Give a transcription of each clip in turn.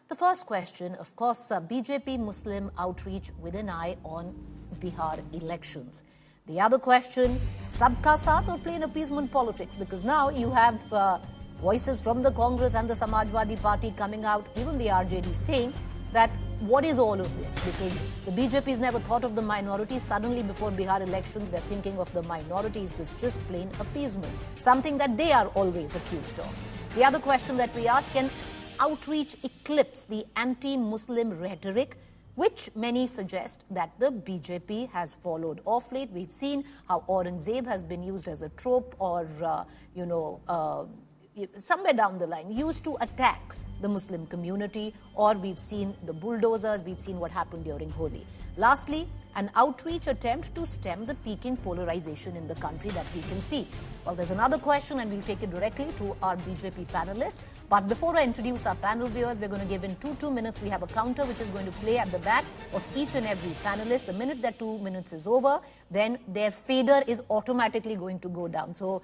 The first question, of course, BJP Muslim outreach with an eye on Bihar elections. The other question, sabka saath or plain appeasement politics? Because now you have voices from the Congress and the Samajwadi Party coming out, even the RJD, saying that what is all of this? Because the BJP has never thought of the minorities. Suddenly, before Bihar elections, they're thinking of the minorities. This is just plain appeasement, something that they are always accused of. The other question that we ask, can outreach eclipse the anti-Muslim rhetoric, which many suggest that the BJP has followed of late? We've seen how Aurangzeb has been used as a trope or, somewhere down the line, used to attack the Muslim community, or we've seen the bulldozers, we've seen what happened during Holi. Lastly, an outreach attempt to stem the peaking polarization in the country that we can see. Well, there's another question and we'll take it directly to our BJP panelists. But before I introduce our panel viewers, we're going to give in 2 minutes. We have a counter which is going to play at the back of each and every panelist. The minute that 2 minutes is over, then their fader is automatically going to go down. So,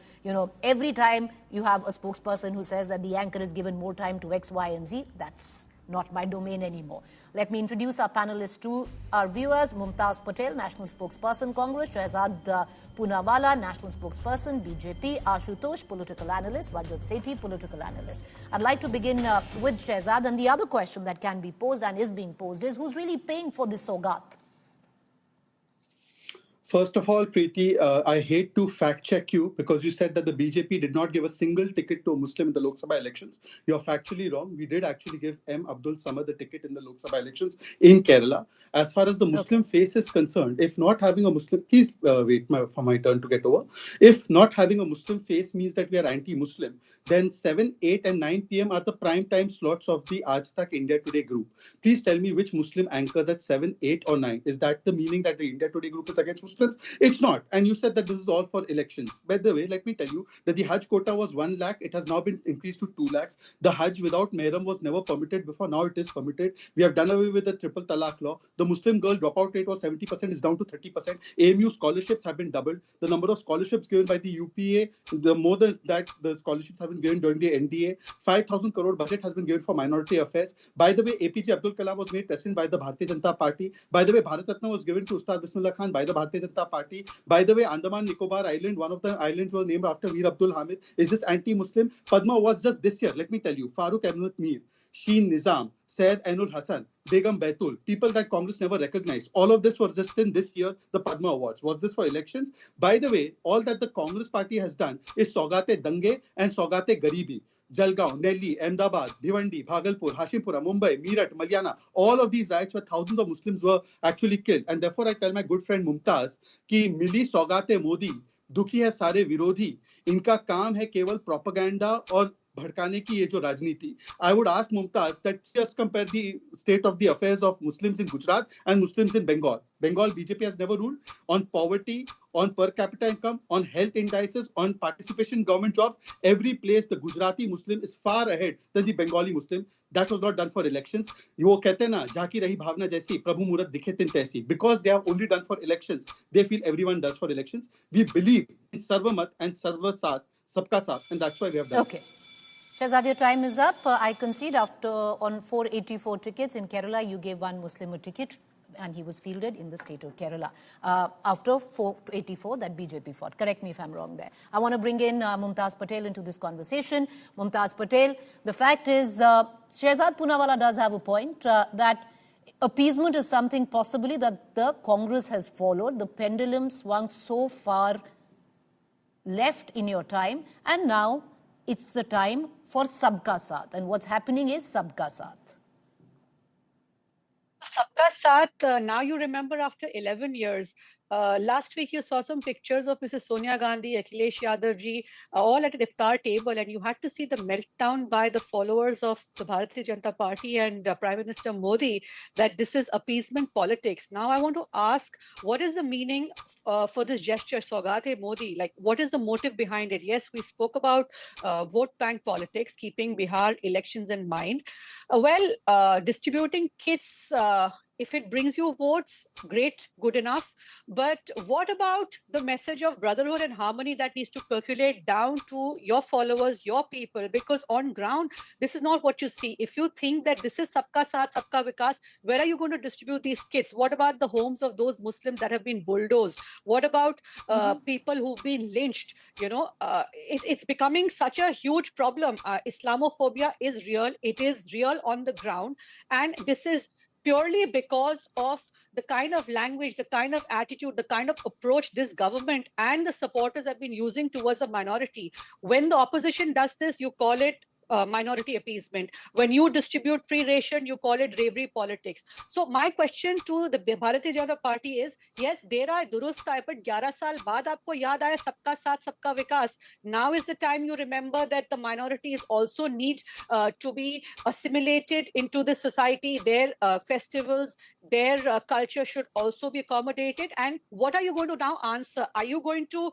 every time you have a spokesperson who says that the anchor is given more time to X, Y, and Z, that's not my domain anymore. Let me introduce our panelists to our viewers. Mumtaz Patel, National Spokesperson, Congress. Shehzad Poonawalla, National Spokesperson, BJP. Ashutosh, Political Analyst. Rajat Sethi, Political Analyst. I'd like to begin with Shehzad. And the other question that can be posed and is being posed is, who's really paying for this Saugat? First of all, Preeti, I hate to fact check you because you said that the BJP did not give a single ticket to a Muslim in the Lok Sabha elections. You're factually wrong. We did actually give M. Abdul Samad the ticket in the Lok Sabha elections in Kerala. As far as the Muslim face is concerned, if not having a Muslim, please wait for my turn to get over. If not having a Muslim face means that we are anti-Muslim, then 7, 8 and 9 p.m. are the prime time slots of the Hajj India Today group. Please tell me which Muslim anchors at 7, 8 or 9. Is that the meaning that the India Today group is against Muslims? It's not. And you said that this is all for elections. By the way, let me tell you that the Hajj quota was 1 lakh. It has now been increased to 2 lakhs. The Hajj without Mehram was never permitted before. Now it is permitted. We have done away with the triple talaq law. The Muslim girl dropout rate was 70%, is down to 30%. AMU scholarships have been doubled. The number of scholarships given by the UPA, the more than that, the scholarships have been given during the NDA. 5,000 crore budget has been given for minority affairs. By the way, APJ Abdul Kalam was made president by the Bharatiya Janata Party. By the way, Bharat Ratna was given to Ustad Bismillah Khan by the Bharatiya Janata Party. By the way, Andaman Nicobar Island, one of the islands was named after Mir Abdul Hamid. Is this anti-Muslim? Padma was just this year, let me tell you, Farooq Ahmed Mir, Sheen Nizam, Syed Ainul Hassan, Begum Baitul, people that Congress never recognized. All of this was just in this year, the Padma Awards. Was this for elections? By the way, all that the Congress party has done is Saugat-e-Dange and Saugat-e-Garibi. Jalgaon, Delhi, Ahmedabad, Bhiwandi, Bhagalpur, Hashimpura, Mumbai, Meerut, Malyana, all of these riots where thousands of Muslims were actually killed. And therefore, I tell my good friend Mumtaz कि मिली Saugat-e-Modi, दुखी है सारे विरोधी, इनका काम है केवल propaganda और भड़काने की ये जो राजनीति. I would ask Mumtaz that just compare the state of the affairs of Muslims in Gujarat and Muslims in Bengal. Bengal BJP has never ruled on poverty, on per capita income, on health indices, on participation in government jobs. Every place the Gujarati Muslim is far ahead than the Bengali Muslim. That was not done for elections. वो कहते हैं ना, झाकी रही भावना जैसी, प्रभु मूरत दिखे तिन तैसी. Because they have only done for elections, they feel everyone does for elections. We believe in Sarvamat and Sarva Saath, Sabka Saath, and that's why we have done. Okay. Shehzad, your time is up. I concede on 484 tickets in Kerala, you gave one Muslim a ticket and he was fielded in the state of Kerala. After 484 that BJP fought. Correct me if I'm wrong there. I want to bring in Mumtaz Patel into this conversation. Mumtaz Patel, the fact is, Shehzad Poonawalla does have a point that appeasement is something possibly that the Congress has followed. The pendulum swung so far left in your time, and now it's the time for sabka saath. And what's happening is sabka saath. Sabka Saath, now you remember after 11 years, last week you saw some pictures of Mrs. Sonia Gandhi, Akhilesh Yadav ji, all at an iftar table, and you had to see the meltdown by the followers of the Bharatiya Janata Party and Prime Minister Modi that this is appeasement politics. Now I want to ask, what is the meaning for this gesture, Saugat-e-Modi? Like, what is the motive behind it? Yes, we spoke about vote bank politics, keeping Bihar elections in mind. Distributing kits If it brings you votes, great, good enough. But what about the message of brotherhood and harmony that needs to percolate down to your followers, your people? Because on ground, this is not what you see. If you think that this is sabka saath, sabka vikas, where are you going to distribute these kits? What about the homes of those Muslims that have been bulldozed? What about people who've been lynched? It's becoming such a huge problem. Islamophobia is real. It is real on the ground. And this is purely because of the kind of language, the kind of attitude, the kind of approach this government and the supporters have been using towards the minority. When the opposition does this, you call it minority appeasement. When you distribute free ration, you call it bravery politics. So my question to the Bharatiya Janata Party is, yes, there are durust hai, but 11 saal baad aapko yaad aaya sabka saath, sabka vikas. Now is the time you remember that the minorities also need to be assimilated into the society. Their festivals, their culture should also be accommodated. And what are you going to now answer? Are you going to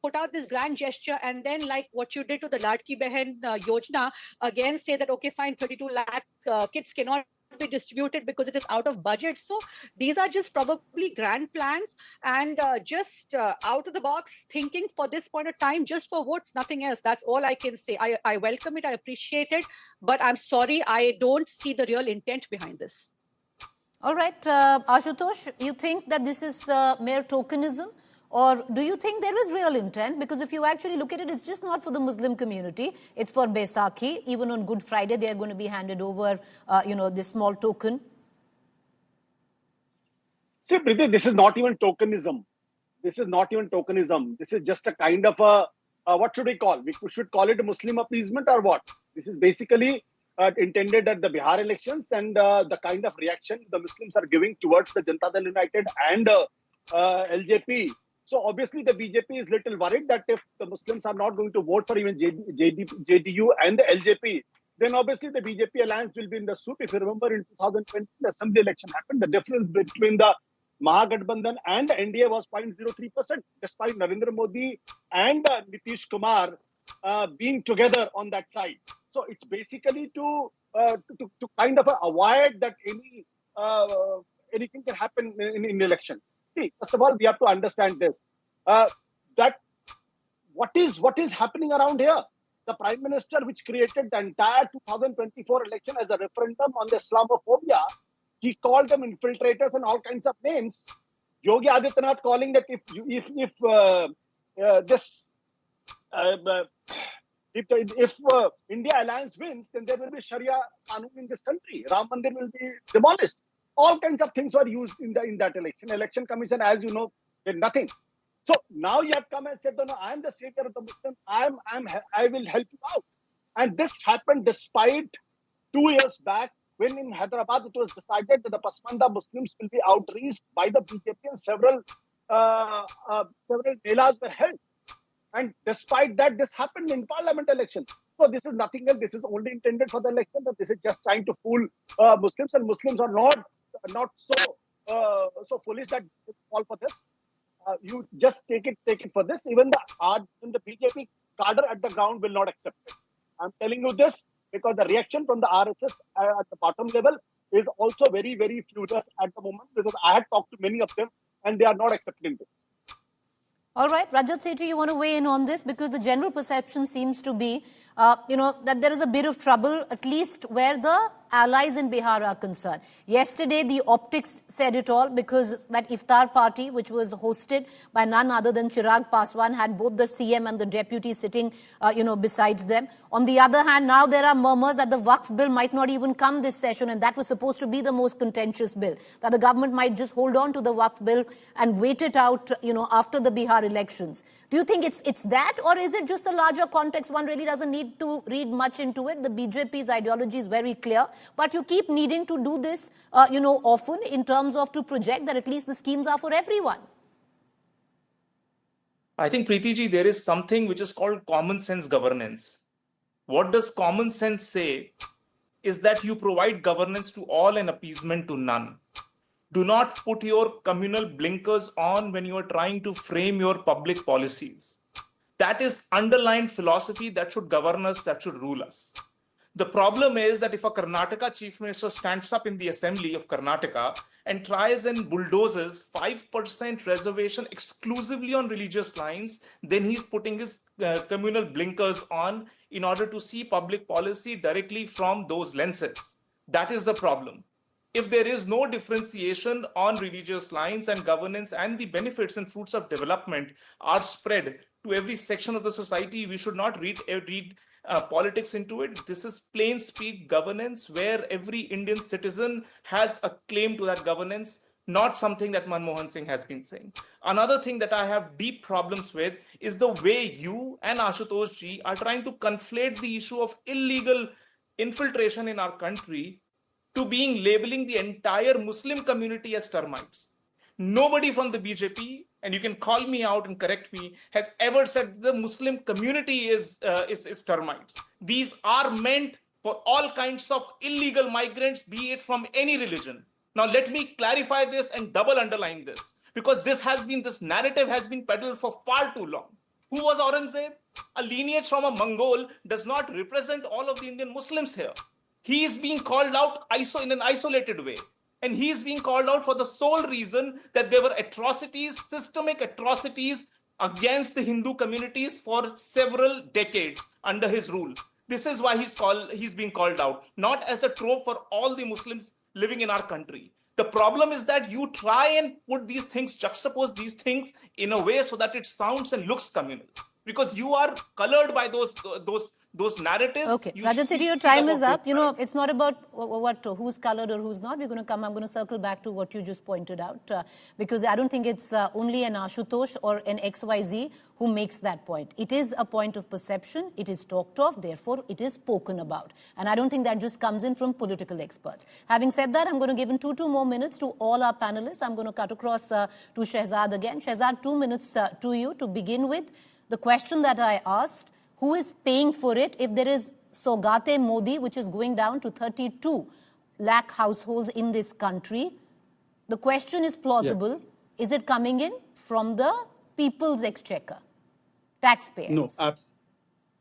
put out this grand gesture and then, like what you did to the Ladki Behan Yojana, again say that, okay, fine, 32 lakh kits cannot be distributed because it is out of budget? So these are just probably grand plans and just out of the box thinking for this point of time, just for votes, nothing else. That's all I can say. I welcome it, I appreciate it, but I'm sorry, I don't see the real intent behind this. All right, Ashutosh, you think that this is mere tokenism? Or do you think there is real intent? Because if you actually look at it, it's just not for the Muslim community. It's for Baisakhi. Even on Good Friday, they are going to be handed over, this small token. See, Priti, this is not even tokenism. This is not even tokenism. This is just a kind of a, what should we call? We should call it a Muslim appeasement or what? This is basically intended at the Bihar elections and the kind of reaction the Muslims are giving towards the Janata Dal United and LJP. So obviously the BJP is little worried that if the Muslims are not going to vote for even JDU and the LJP, then obviously the BJP alliance will be in the soup. If you remember, in 2020, the assembly election happened. The difference between the Mahagathbandhan and the NDA was 0.03%, despite Narendra Modi and Nitish Kumar being together on that side. So it's basically to kind of avoid that anything can happen in election. See, first of all, we have to understand this, that what is happening around here? The Prime Minister, which created the entire 2024 election as a referendum on the Islamophobia, he called them infiltrators and all kinds of names. Yogi Adityanath calling that if India alliance wins, then there will be Sharia Qanun in this country. Ram Mandir will be demolished. All kinds of things were used in that election. Election Commission, as you know, did nothing. So now you have come and said, no, I am the savior of the Muslims. I will help you out. And this happened despite 2 years back when in Hyderabad it was decided that the Pasmanda Muslims will be outreached by the BJP and several melas were held. And despite that, this happened in parliament election. So this is nothing else. This is only intended for the election. That this is just trying to fool Muslims, and Muslims are not so foolish that they fall for this. You just take it for this. Even the BJP cadre at the ground will not accept it. I'm telling you this because the reaction from the RSS at the bottom level is also very, very furious at the moment, because I had talked to many of them and they are not accepting this. All right, Rajat Sethi, you want to weigh in on this? Because the general perception seems to be, that there is a bit of trouble, at least where the allies in Bihar are concerned. Yesterday, the optics said it all, because that iftar party, which was hosted by none other than Chirag Paswan, had both the CM and the deputy sitting, besides them. On the other hand, now there are murmurs that the Waqf bill might not even come this session, and that was supposed to be the most contentious bill, that the government might just hold on to the Waqf bill and wait it out, after the Bihar elections. Do you think it's that, or is it just the larger context? One really doesn't need to read much into it. The BJP's ideology is very clear, but you keep needing to do this, often in terms of to project that at least the schemes are for everyone. I think, Preeti ji, there is something which is called common sense governance. What does common sense say is that you provide governance to all and appeasement to none. Do not put your communal blinkers on when you are trying to frame your public policies. That is underlying philosophy that should govern us, that should rule us. The problem is that if a Karnataka chief minister stands up in the assembly of Karnataka and tries and bulldozes 5% reservation exclusively on religious lines, then he's putting his communal blinkers on in order to see public policy directly from those lenses. That is the problem. If there is no differentiation on religious lines and governance, and the benefits and fruits of development are spread to every section of the society, we should not read politics into it. This is plain speak governance, where every Indian citizen has a claim to that governance, not something that Manmohan Singh has been saying. Another thing that I have deep problems with is the way you and Ashutosh ji are trying to conflate the issue of illegal infiltration in our country to being labeling the entire Muslim community as termites. Nobody from the BJP, and you can call me out and correct me, has ever said the Muslim community is termites. These are meant for all kinds of illegal migrants, be it from any religion. Now, let me clarify this and double underline this, because this narrative has been peddled for far too long. Who was Aurangzeb? A lineage from a Mongol does not represent all of the Indian Muslims here. He is being called out in an isolated way. And he is being called out for the sole reason that there were atrocities, systemic atrocities against the Hindu communities for several decades under his rule. This is why he's being called out, not as a trope for all the Muslims living in our country. The problem is that you try and put these things, juxtapose these things in a way so that it sounds and looks communal, because you are colored by those narratives. Okay, Rajan Sethi, your time is up. You know, it's not about who's colored or who's not. I'm going to circle back to what you just pointed out, because I don't think it's only an Ashutosh or an XYZ who makes that point. It is a point of perception. It is talked of. Therefore, it is spoken about. And I don't think that just comes in from political experts. Having said that, I'm going to give in two more minutes to all our panelists. I'm going to cut across to Shehzad again. Shehzad, 2 minutes to you to begin with. The question that I asked, who is paying for it if there is Saugat-e-Modi, which is going down to 32 lakh households in this country? The question is plausible. Yeah. Is it coming in from the people's exchequer, taxpayers?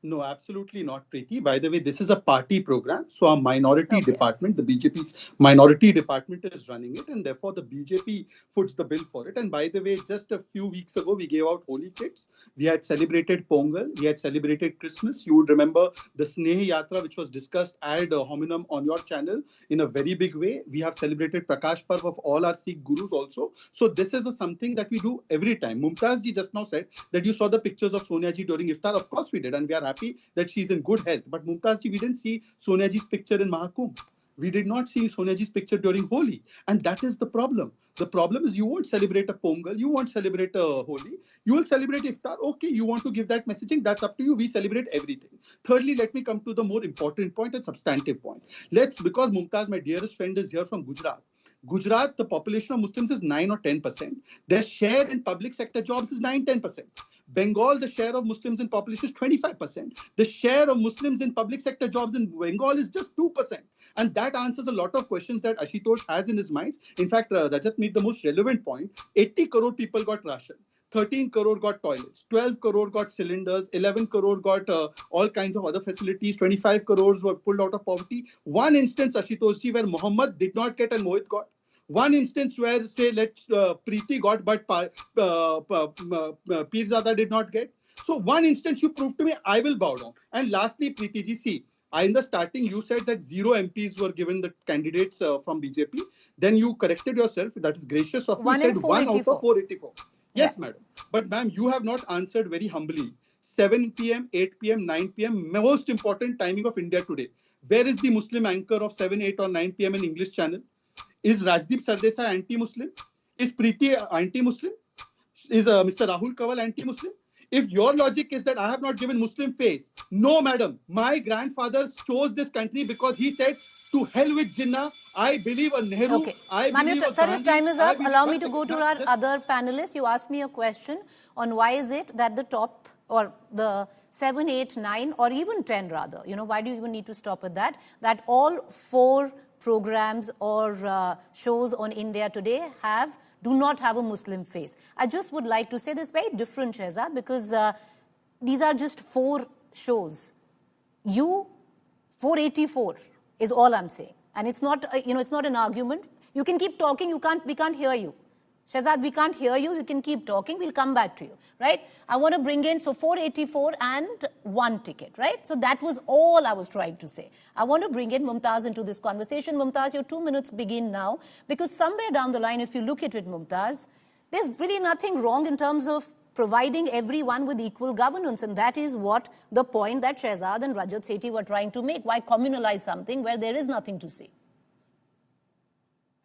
No, absolutely not, Preeti. By the way, this is a party program. So our minority department, the BJP's minority department is running it. And therefore, the BJP foots the bill for it. And by the way, just a few weeks ago, we gave out holy kits. We had celebrated Pongal. We had celebrated Christmas. You would remember the Snehi Yatra, which was discussed ad hominem on your channel in a very big way. We have celebrated Prakash Parv of all our Sikh gurus also. So this is something that we do every time. Mumtaz ji just now said that you saw the pictures of Sonia ji during Iftar. Of course we did. And we are happy that she's in good health. But Mumtaz ji, we didn't see Sonia ji's picture in Mahakumbh. We did not see Sonia ji's picture during Holi. And that is the problem. The problem is you won't celebrate a Pongal. You won't celebrate a Holi. You will celebrate Iftar. Okay, you want to give that messaging. That's up to you. We celebrate everything. Thirdly, let me come to the more important point and substantive point. Because Mumtaz, my dearest friend, is here from Gujarat. Gujarat, the population of Muslims is 9 or 10%. Their share in public sector jobs is 9-10%. Bengal, the share of Muslims in population is 25%. The share of Muslims in public sector jobs in Bengal is just 2%. And that answers a lot of questions that Ashutosh has in his mind. In fact, Rajat made the most relevant point. 80 crore people got ration. 13 crore got toilets, 12 crore got cylinders, 11 crore got all kinds of other facilities, 25 crores were pulled out of poverty. One instance, Ashutosh ji, where Muhammad did not get and Mohit got. One instance where, say, Preeti got, but Pirzada did not get. So one instance you prove to me, I will bow down. And lastly, Preeti ji, see, in the starting, you said that 0 MPs were given the candidates from BJP. Then you corrected yourself. That is gracious of you. You said 1 out of 484. Yes, madam. But ma'am, you have not answered very humbly. 7 p.m., 8 p.m., 9 p.m., most important timing of India today. Where is the Muslim anchor of 7, 8 or 9 p.m. in English channel? Is Rajdeep Sardesai anti-Muslim? Is Preeti anti-Muslim? Is Mr. Rahul Kawal anti-Muslim? If your logic is that I have not given Muslim face, no, madam. My grandfather chose this country because he said, to hell with Jinnah, I believe a Nehru. Okay. Sir, his time is up. Allow me to go to our other panelists. You asked me a question on why is it that the top or the 7, 8, 9 or even 10 rather, why do you even need to stop at that? That all 4 programs or shows on India Today do not have a Muslim face. I just would like to say this very different, Shehzad, because these are just 4 shows. You 484 is all I'm saying. And it's not, it's not an argument. You can keep talking. We can't hear you. Shehzad, we can't hear you. You can keep talking. We'll come back to you, right? I want to bring in, so 484 and 1 ticket, right? So that was all I was trying to say. I want to bring in Mumtaz into this conversation. Mumtaz, your 2 minutes begin now, because somewhere down the line, if you look at it, Mumtaz, there's really nothing wrong in terms of providing everyone with equal governance. And that is what the point that Shehzad and Rajat Sethi were trying to make. Why communalize something where there is nothing to say?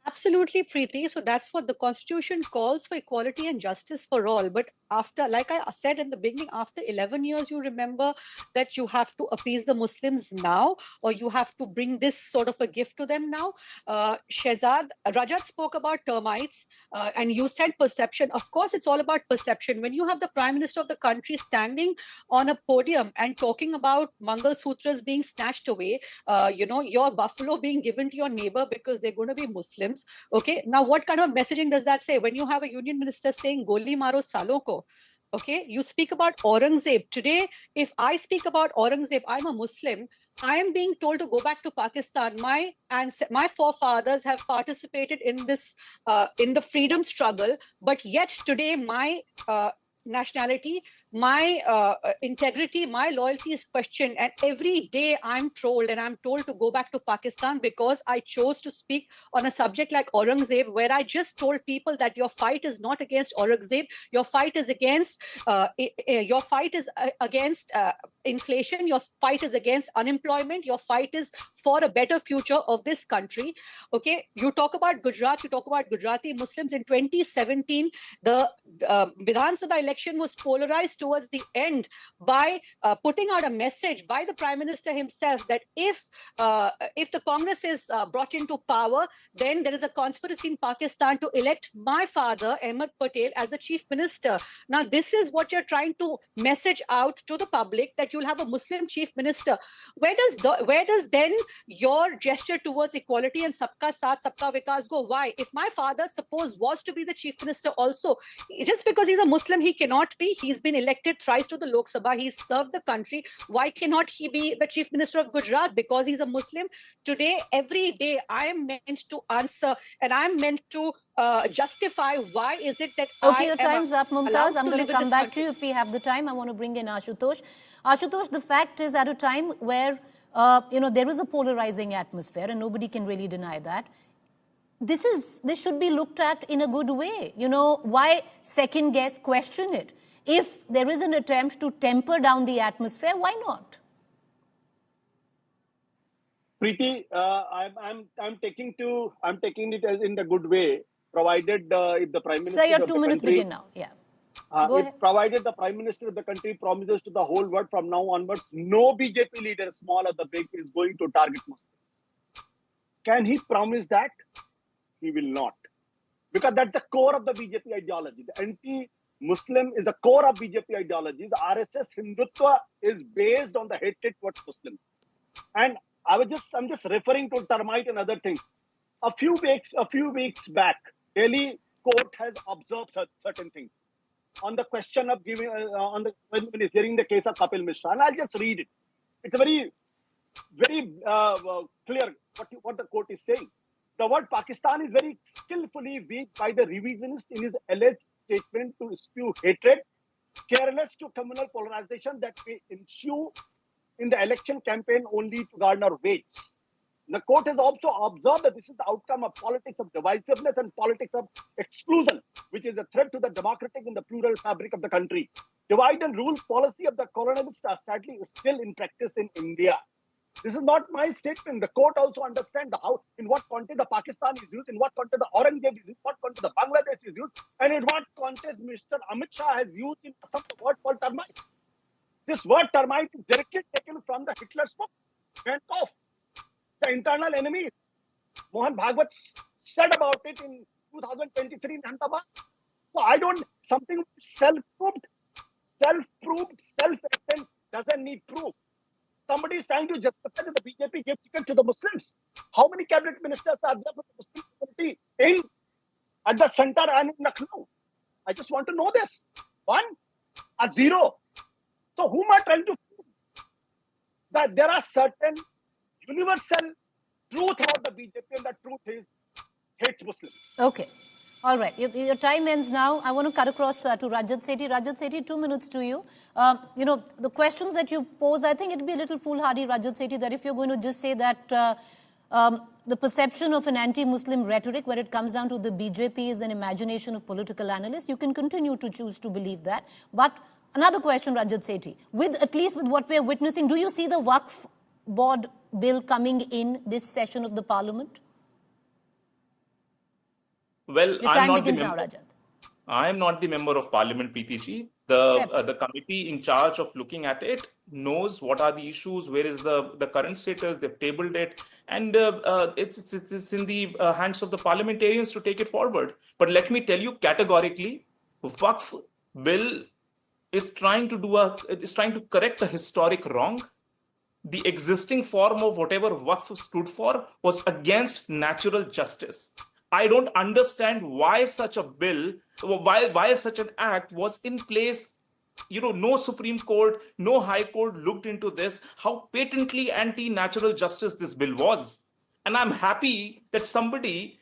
Absolutely, Preeti. So that's what the Constitution calls for, equality and justice for all. But after, like I said in the beginning, after 11 years, you remember that you have to appease the Muslims now, or you have to bring this sort of a gift to them now. Shehzad, Rajat spoke about termites, and you said perception. Of course, it's all about perception. When you have the Prime Minister of the country standing on a podium and talking about Mangal Sutras being snatched away, your buffalo being given to your neighbor because they're going to be Muslims. Okay, now what kind of messaging does that say? When you have a union minister saying Goli Maro Salon ko, okay, you speak about Aurangzeb. Today, if I speak about Aurangzeb, I'm a Muslim, I am being told to go back to Pakistan. My forefathers have participated in this, in the freedom struggle, but yet today my nationality, my integrity, my loyalty is questioned. And every day I'm told to go back to Pakistan because I chose to speak on a subject like Aurangzeb, where I just told people that your fight is not against Aurangzeb, your fight is against inflation, your fight is against unemployment, your fight is for a better future of this country. Okay, you talk about Gujarat, you talk about Gujarati Muslims. In 2017, the Vidhan Sabha election was polarized towards the end by putting out a message by the Prime Minister himself that if the Congress is brought into power, then there is a conspiracy in Pakistan to elect my father, Ahmed Patel, as the Chief Minister. Now, this is what you're trying to message out to the public, that you'll have a Muslim Chief Minister. Where does then your gesture towards equality and sabka saath, sabka vikas go? Why? If my father, suppose, was to be the Chief Minister also, just because he's a Muslim, he cannot be. He's been elected thrice to the Lok Sabha. He's served the country. Why cannot he be the Chief Minister of Gujarat? Because he's a Muslim. Today, every day, I am meant to answer and I'm meant to justify why is it that okay, your time's up, Mumtaz. I'm going to come back to you if we have the time. I want to bring in Ashutosh. Ashutosh, the fact is, at a time where there is a polarizing atmosphere, and nobody can really deny that, this should be looked at in a good way. Why second guess, question it? If there is an attempt to temper down the atmosphere, why not? Preeti, I'm taking it as in the good way, provided if the Prime Minister. Sir, your 2 minutes begin now. Yeah. Provided the Prime Minister of the country promises to the whole world from now onwards, no BJP leader, small or the big, is going to target Muslims. Can he promise that? He will not. Because that's the core of the BJP ideology. The anti-Muslim is the core of BJP ideology. The RSS Hindutva is based on the hatred towards Muslims. And I'm just referring to termite and other things. A few weeks back, Delhi court has observed certain things on the question of giving when he's hearing the case of Kapil Mishra, and I'll just read it. It's very, very clear what the court is saying. The word Pakistan is very skillfully weaved by the revisionist in his alleged statement to spew hatred, careless to communal polarization that may ensue in the election campaign only to garner votes. The court has also observed that this is the outcome of politics of divisiveness and politics of exclusion, which is a threat to the democratic and the plural fabric of the country. Divide and rule policy of the colonialists are sadly still in practice in India. This is not my statement. The court also understands in what context the Pakistan is used, in what context the Aurangzeb is used, what context the Bangladesh is used, and in what context Mr. Amit Shah has used in some word called termite. This word termite is directly taken from the Hitler's book, Went Off. The internal enemies. Mohan Bhagwat said about it in 2023 in Ahmedabad. So something self-proved, self-evident doesn't need proof. Somebody is trying to justify that the BJP gave ticket to the Muslims. How many cabinet ministers are there for the Muslim community at the center and in Lucknow? I just want to know this. 1, a 0. So whom are trying to prove? That there are certain universal truth about the BJP, and the truth is hates Muslims. Okay. All right. Your time ends now. I want to cut across to Rajat Sethi. Rajat Sethi, 2 minutes to you. The questions that you pose, I think it would be a little foolhardy, Rajat Sethi, that if you're going to just say that the perception of an anti-Muslim rhetoric where it comes down to the BJP is an imagination of political analysts, you can continue to choose to believe that. But another question, Rajat Sethi, at least with what we're witnessing, do you see the Waqf board bill coming in this session of the parliament? Well, Your time begins now, Rajat. I am not the member of parliament, Preeti ji. The committee in charge of looking at it knows what are the issues, where is the current status, they've tabled it, and it's in the hands of the parliamentarians to take it forward. But let me tell you categorically, Waqf bill is trying to correct a historic wrong. The existing form of whatever Waqf stood for was against natural justice. I don't understand why such a bill, why such an act was in place. No Supreme Court, no High Court looked into this, how patently anti-natural justice this bill was. And I'm happy that somebody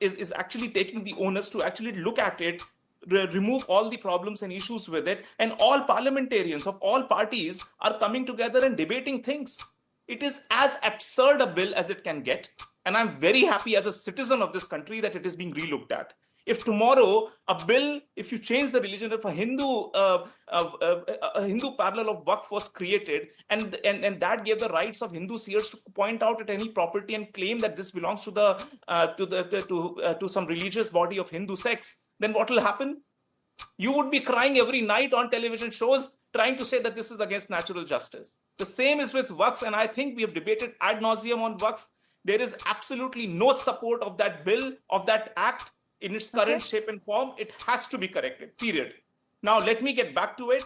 is actually taking the onus to actually look at it, remove all the problems and issues with it, and all parliamentarians of all parties are coming together and debating things. It is as absurd a bill as it can get. And I'm very happy as a citizen of this country that it is being relooked at. If tomorrow a bill, if you change the religion, if a Hindu parallel of Waqf was created, and that gave the rights of Hindu seers to point out at any property and claim that this belongs to some religious body of Hindu sects, then what will happen? You would be crying every night on television shows trying to say that this is against natural justice. The same is with Waqf, and I think we have debated ad nauseum on Waqf. There is absolutely no support of that bill, of that act in its current shape and form. It has to be corrected, period. Now, let me get back to it.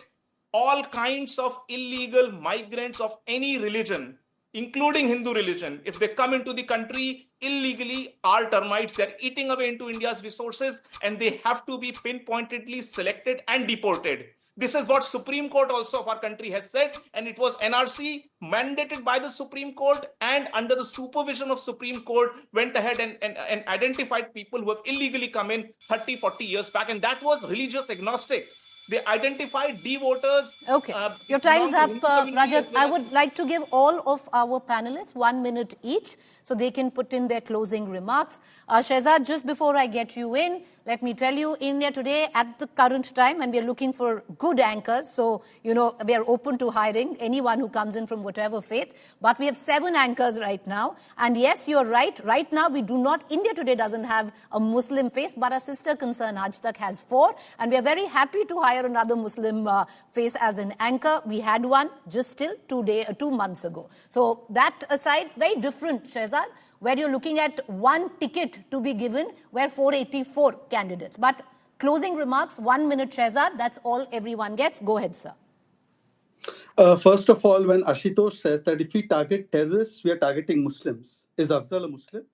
All kinds of illegal migrants of any religion, including Hindu religion, if they come into the country illegally, are termites. They're eating away into India's resources, and they have to be pinpointedly selected and deported. This is what Supreme Court also of our country has said, and it was NRC mandated by the Supreme Court, and under the supervision of Supreme Court went ahead and identified people who have illegally come in 30, 40 years back, and that was religious agnostic. They identified D-voters. Okay. Your time's up, Rajat. I would like to give all of our panelists 1 minute each so they can put in their closing remarks. Shehzad, just before I get you in, let me tell you, India today at the current time, and we are looking for good anchors. So, we are open to hiring anyone who comes in from whatever faith. But we have 7 anchors right now. And yes, you're right. Right now, India today doesn't have a Muslim face, but our sister concern Hajj has 4. And we are very happy to hire another Muslim face as an anchor. We had one just till 2 months ago. So that aside, very different, Shehzad, where you're looking at 1 ticket to be given, where 484 candidates. But closing remarks, 1 minute, Shehzad, that's all everyone gets. Go ahead, sir. First of all, when Ashutosh says that if we target terrorists, we are targeting Muslims, is Afzal a Muslim?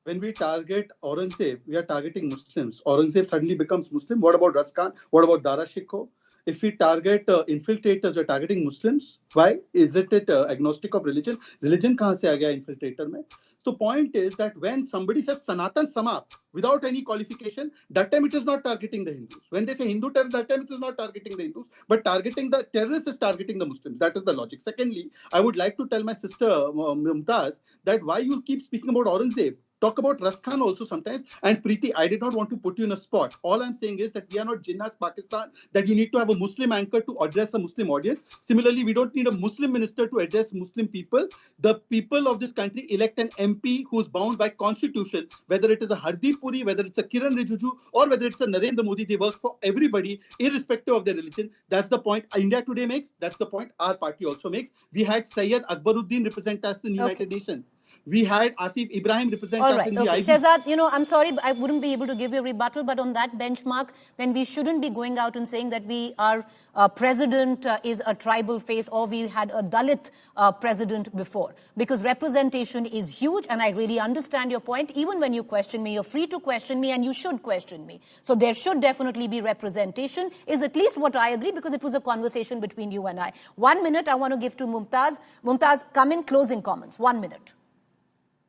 When we target Aurangzeb, we are targeting Muslims. Aurangzeb suddenly becomes Muslim. What about Raskan? What about Dara Shikoh? If we target infiltrators, we're targeting Muslims. Why? Isn't it agnostic of religion? Religion kahan se aa gaya infiltrator mein? So point is that when somebody says Sanatan Samap without any qualification, that time it is not targeting the Hindus. When they say Hindu terror, that time it is not targeting the Hindus, but targeting the terrorists is targeting the Muslims. That is the logic. Secondly, I would like to tell my sister Mumtaz that why you keep speaking about Aurangzeb. Talk about Raskan also sometimes. And Preeti, I did not want to put you in a spot. All I'm saying is that we are not Jinnah's Pakistan, that you need to have a Muslim anchor to address a Muslim audience. Similarly, we don't need a Muslim minister to address Muslim people. The people of this country elect an MP who's bound by constitution, whether it is a Hardeep Puri, whether it's a Kiran Rijiju, or whether it's a Narendra Modi. They work for everybody, irrespective of their religion. That's the point India Today makes. That's the point our party also makes. We had Syed Akbaruddin represent us in United Nations. We had Asif Ibrahim represent us in the IB. Shehzad, I'm sorry, I wouldn't be able to give you a rebuttal, but on that benchmark, then we shouldn't be going out and saying that our president is a tribal face, or we had a Dalit president before. Because representation is huge, and I really understand your point. Even when you question me, you're free to question me, and you should question me. So there should definitely be representation, is at least what I agree, because it was a conversation between you and I. 1 minute I want to give to Mumtaz. Mumtaz, come in, closing comments. 1 minute.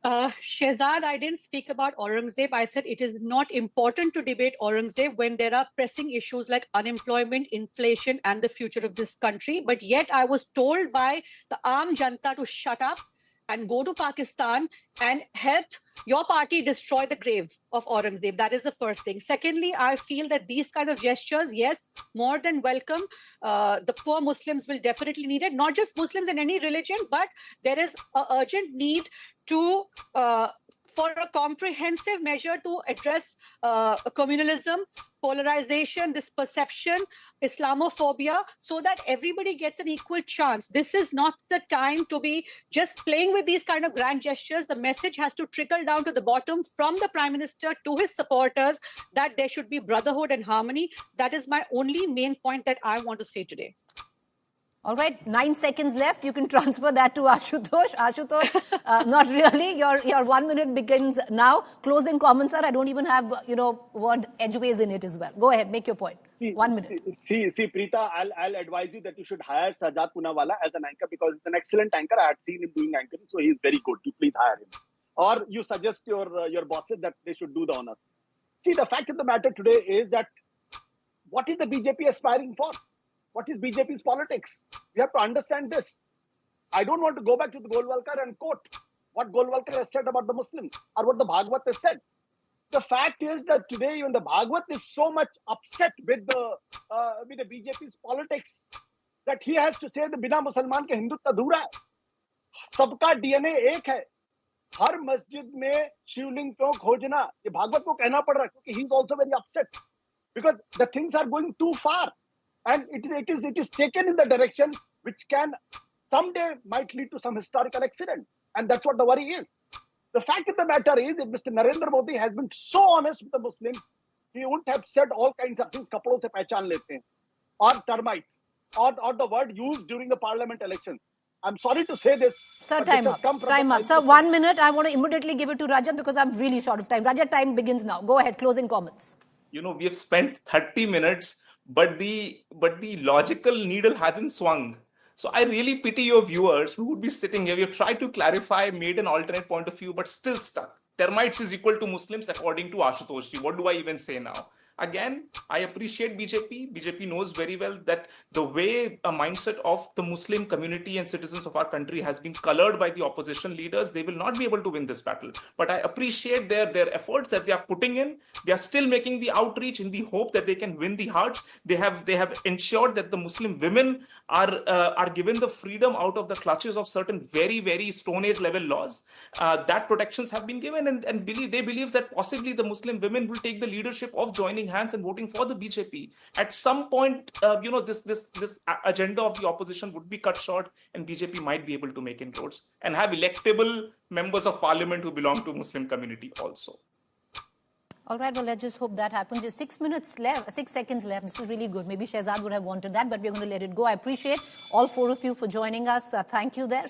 Shehzad, I didn't speak about Aurangzeb. I said it is not important to debate Aurangzeb when there are pressing issues like unemployment, inflation, and the future of this country. But yet I was told by the Aam Janta to shut up and go to Pakistan and help your party destroy the grave of Aurangzeb. That is the first thing. Secondly, I feel that these kind of gestures, yes, more than welcome. The poor Muslims will definitely need it. Not just Muslims in any religion, but there is an urgent need to for a comprehensive measure to address communalism, polarization, this perception, Islamophobia, so that everybody gets an equal chance. This is not the time to be just playing with these kind of grand gestures. The message has to trickle down to the bottom from the Prime Minister to his supporters that there should be brotherhood and harmony. That is my only main point that I want to say today. All right, 9 seconds left. You can transfer that to Ashutosh. Ashutosh, not really. Your 1 minute begins now. Closing comments, sir. I don't even have, word edgeways in it as well. Go ahead, make your point. 1 minute. See, Preeta, I'll advise you that you should hire Sajjad Poonawala as an anchor because he's an excellent anchor. I had seen him doing anchoring, so he's very good. You please hire him. Or you suggest your bosses that they should do the honor. See, the fact of the matter today is that what is the BJP aspiring for? What is BJP's politics? We have to understand this. I don't want to go back to the Golwalkar and quote what Golwalkar has said about the Muslims or what the Bhagavad has said. The fact is that today even the Bhagavad is so much upset with the BJP's politics that he has to say the बिना मुसलमान के हिंदुत्व अधूरा है. सबका DNA एक है. हर मस्जिद में शिवलिंग को खोजना ये भागवत को कहना पड़ रहा है क्योंकि he is also very upset because the things are going too far. And it is taken in the direction which can someday might lead to some historical accident. And that's what the worry is. The fact of the matter is that Mr. Narendra Modi has been so honest with the Muslims, he wouldn't have said all kinds of things, kapdon se pehchan lete hain, or termites, or the word used during the parliament election. I'm sorry to say this. Sir, time up. Time up. Sir, 1 minute. I want to immediately give it to Rajat because I'm really short of time. Rajat, time begins now. Go ahead. Closing comments. We have spent 30 minutes but the logical needle hasn't swung. So I really pity your viewers who would be sitting here. We have tried to clarify, made an alternate point of view, but still stuck. Termites is equal to Muslims according to Ashutosh ji. What do I even say now? Again, I appreciate BJP. BJP knows very well that the way a mindset of the Muslim community and citizens of our country has been colored by the opposition leaders, they will not be able to win this battle. But I appreciate their efforts that they are putting in. They are still making the outreach in the hope that they can win the hearts. They have ensured that the Muslim women are given the freedom out of the clutches of certain very, very Stone Age level laws. That protections have been given and they believe that possibly the Muslim women will take the leadership of joining hands and voting for the BJP. At some point, this agenda of the opposition would be cut short and BJP might be able to make inroads and have electable members of parliament who belong to Muslim community also. All right, well, let's just hope that happens. Just 6 minutes left, 6 seconds left. This is really good. Maybe Shehzad would have wanted that, but we're going to let it go. I appreciate all 4 of you for joining us. Thank you there.